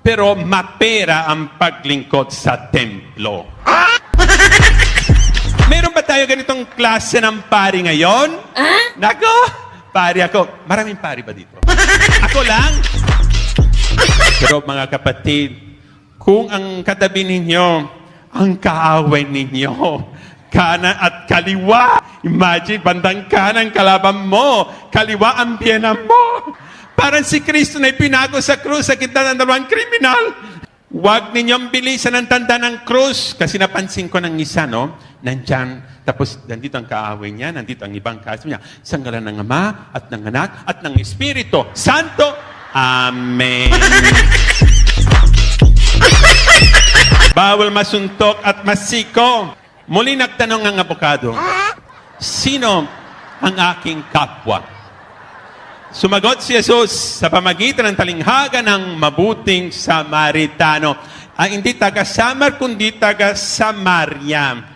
pero mapera ang paglingkod sa templo. Meron ba tayo ganitong klase ng pari ngayon? Nako, pari ako. Maraming pari ba dito? Ako lang? Pero mga kapatid, kung ang katabi ninyo, ang kaaway ninyo, kanan at kaliwa. Imagine, bandang kanan kalaban mo, kaliwa ang biyena mo. Parang si Kristo na ipinago sa krus sa gitna ng dalawang kriminal. Huwag ninyong bilisan ang tanda ng krus. Kasi napansin ko ng isa, no? Nandyan, tapos nandito ang kaaway niya, nandito ang ibang kaso niya. Sa ngalan ng Ama at ng Anak at ng Espiritu Santo. Amen. Bawal masuntok at masiko. Muli nagtanong ang abogado, sino ang aking kapwa? Sumagot si Jesus sa pamagitan ng talinghaga ng mabuting Samaritano. Hindi taga-Samar, kundi taga-Samaria.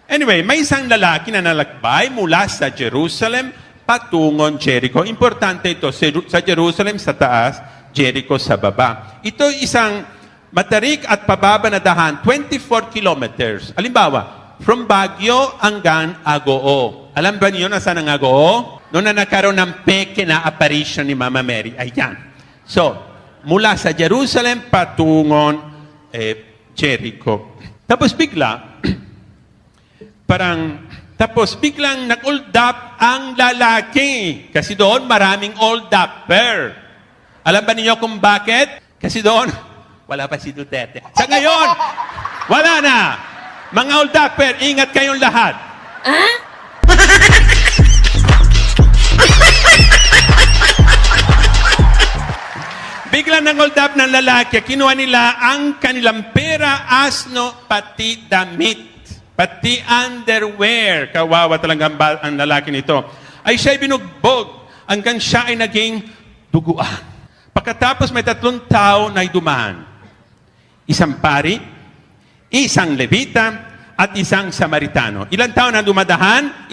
Anyway, may isang lalaki na nalakbay mula sa Jerusalem patungong Jericho. Importante ito, sa Jerusalem sa taas, Jericho sa baba. Ito isang matarik at pababa na dahan, 24 kilometers. Halimbawa, from Baguio hanggang Agoo. Alam ba niyo na saan ang Agoo? Noon na nagkaroon ng peke na apparition ni Mama Mary. Ayan. So, mula sa Jerusalem patungong Jericho. Tapos biglang nag-old up ang lalaki. Kasi doon maraming old upper. Alam ba niyo kung bakit? Kasi doon, wala pa si Duterte. Sa ngayon, wala na. Mga old upper, ingat kayong lahat. Bigla ng hold up ng lalaki, kinuha nila ang kanilang pera, asno, pati damit, pati underwear. Kawawa talaga ang lalaki nito. Ay siya'y binugbog hanggang siya ay naging duguan. Pagkatapos may 3 tao na dumaan. Isang pari, isang levita, at isang Samaritano. Ilang tao na dumadahan?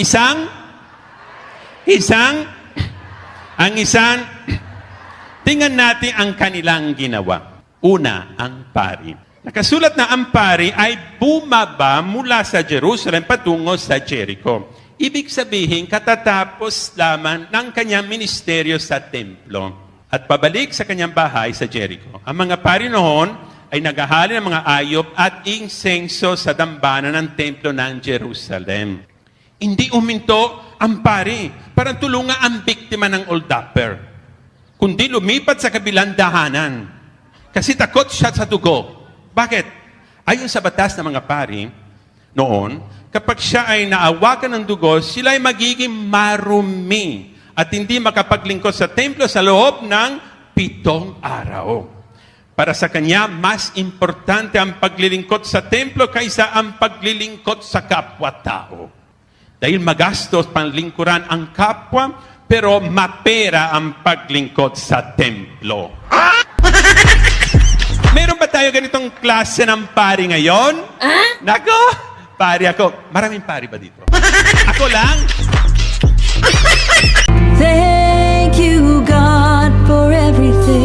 Tingnan natin ang kanilang ginawa. Una, ang pari. Nakasulat na ang pari ay bumaba mula sa Jerusalem patungo sa Jericho. Ibig sabihin, katatapos lamang ng kanyang ministeryo sa templo at pabalik sa kanyang bahay sa Jericho. Ang mga pari noon ay naghahali ng mga ayop at insenso sa dambana ng templo ng Jerusalem. Hindi uminto ang pari para tulungan ang biktima ng old upper, kundi lumipat sa kabilang dahanan. Kasi takot siya sa dugo. Bakit? Ayon sa batas ng mga pari, noon, kapag siya ay naawakan ng dugo, sila ay magiging marumi at hindi makapaglingkod sa templo sa loob ng 7 araw. Para sa kanya, mas importante ang paglilingkod sa templo kaysa ang paglilingkod sa kapwa-tao. Dahil magastos panlingkuran ang kapwa, pero mapera ang paglingkod sa templo. Meron ba tayo ganitong klase ng pari ngayon? Nako, pari ako. Maraming pari ba dito? Ako lang? Thank you, God, for everything.